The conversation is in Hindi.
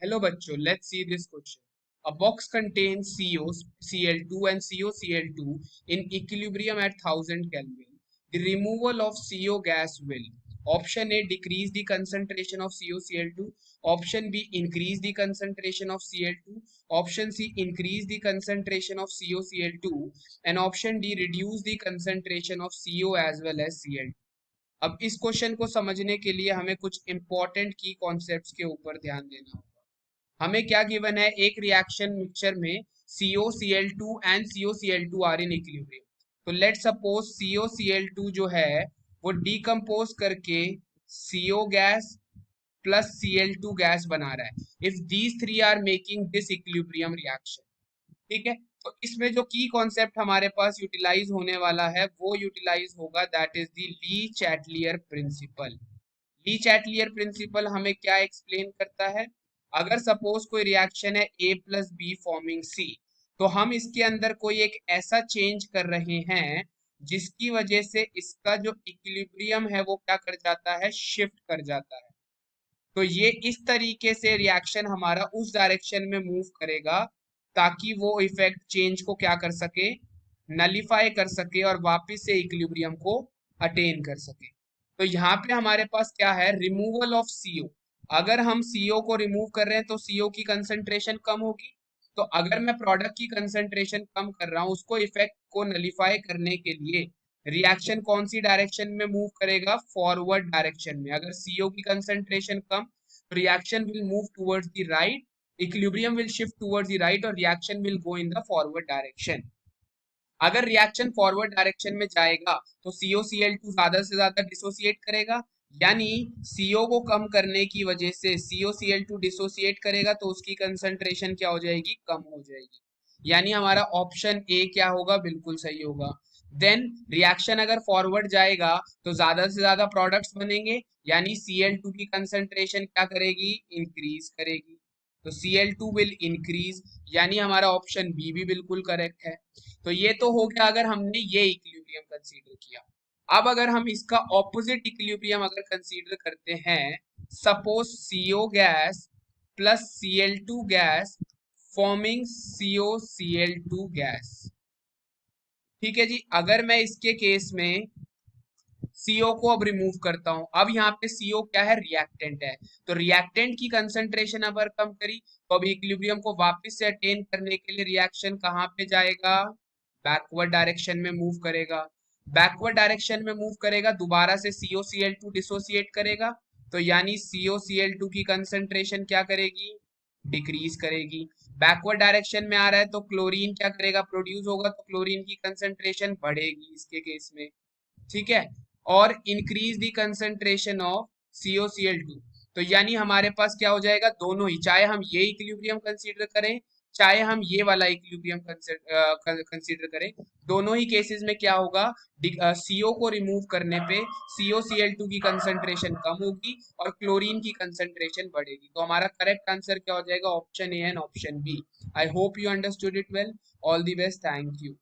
Hello bachcho, let's see this question. A box contains CO, Cl2 and COCl2 in equilibrium at 1000 Kelvin. The removal of CO gas will option A decrease the concentration of COCl2, option B increase the concentration of Cl2, option C increase the concentration of COCl2 and option D reduce the concentration of CO as well as Cl2. अब इस क्वेश्चन को समझने के लिए हमें कुछ इंपॉर्टेंट की कॉन्सेप्ट्स के ऊपर ध्यान देना होगा। हमें क्या गिवन है, एक रिएक्शन मिक्सचर में COCl2 and COCl2 are in equilibrium. तो लेट सपोज COCl2 जो है वो डीकम्पोज करके CO gas plus Cl2 gas बना रहा है। If these three are making this equilibrium reaction, ठीक है, तो इसमें जो की कॉन्सेप्ट हमारे पास यूटिलाइज होने वाला है वो यूटिलाइज होगा, that is the Lee Chatelier principal. Lee Chatelier principal हमें क्या एक्सप्लेन करता है, अगर सपोज कोई रिएक्शन है A plus be forming C, तो हम इसके अंदर कोई एक ऐसा चेंज कर रहे हैं जिसकी वजह से इसका जो इक्विलिब्रियम है वो क्या कर जाता है, शिफ्ट कर जाता है। तो ये इस तरीके से रिएक्शन हमारा उस डायरेक्शन में मूव करेगा ताकि वो इफेक्ट चेंज को क्या कर सके, नलीफाई कर सके और वापस से इक्विलिब्रियम को अटेन कर सके। तो यहाँ पे हमारे पास क्या है, रिमूवल ऑफ CO। अगर हम CO को रिमूव कर रहे हैं तो CO की कंसंट्रेशन कम होगी। तो अगर मैं प्रोडक्ट की कंसंट्रेशन कम कर रहा हूँ, उसको इफेक्ट को नलीफाई करने के लिए रिएक्शन कौन सी डायरेक्शन में मूव करेगा, फॉरवर्ड डायरेक्शन में। अगर CO की कंसंट्रेशन कम, reaction will move towards the right, equilibrium will shift towards the right और reaction will go in the forward direction. अगर रिएक्शन फॉरवर्ड डायरेक्शन में जाएगा तो COCl2 ज्यादा से ज्यादा डिसोसिएट करेगा, यानी CO को कम करने की वजह से COCl2 डिसोसिएट करेगा तो उसकी कंसंट्रेशन क्या हो जाएगी, कम हो जाएगी। यानी हमारा ऑप्शन ए क्या होगा, बिल्कुल सही होगा। देन रिएक्शन अगर फॉरवर्ड जाएगा तो ज्यादा से ज्यादा प्रोडक्ट्स बनेंगे, यानी Cl2 की कंसंट्रेशन क्या करेगी, इंक्रीज करेगी। तो Cl2 विल इंक्रीज, यानी हमारा ऑप्शन बी भी बिल्कुल करेक्ट है। तो ये तो हो गया अगर हमने ये इक्विलिब्रियम कंसीडर किया। अब अगर हम इसका ऑपोजिट इक्विलिब्रियम अगर कंसीडर करते हैं, suppose CO gas plus Cl2 gas forming COCl2 gas. ठीक है जी, अगर मैं इसके केस में CO को अब रिमूव करता हूं, अब यहाँ पे CO क्या है, रिएक्टेंट है। तो रिएक्टेंट की कंसंट्रेशन अगर कम करी तो अब इक्विलिब्रियम को वापस से अटेन करने के लिए रिएक्शन कहाँ पे जाएगा, बैकवर्ड डायरेक्शन में मूव करेगा। बैकवर्ड डायरेक्शन में मूव करेगा, दोबारा से COCl2 डिसोसिएट करेगा, तो यानी COCl2 की कंसंट्रेशन क्या करेगी, डिक्रीज करेगी। बैकवर्ड डायरेक्शन में आ रहा है तो क्लोरीन क्या करेगा, प्रोड्यूस होगा, तो क्लोरीन की कंसंट्रेशन बढ़ेगी इसके केस में, ठीक है। और increase the concentration of COCl2, तो यानी हमारे पास क्या हो जाएगा, दोनों ही, चाहे हम ये इक्विलिब्रियम कंसीडर करें चाहे हम ये वाला इक्विलिब्रियम कंसीडर करें, दोनों ही केसेस में क्या होगा, CO को रिमूव करने पे COCl2 की कंसंट्रेशन कम होगी और क्लोरीन की कंसंट्रेशन बढ़ेगी। तो हमारा करेक्ट आंसर क्या हो जाएगा, option A and option B. I hope you understood it well. All the best, thank you.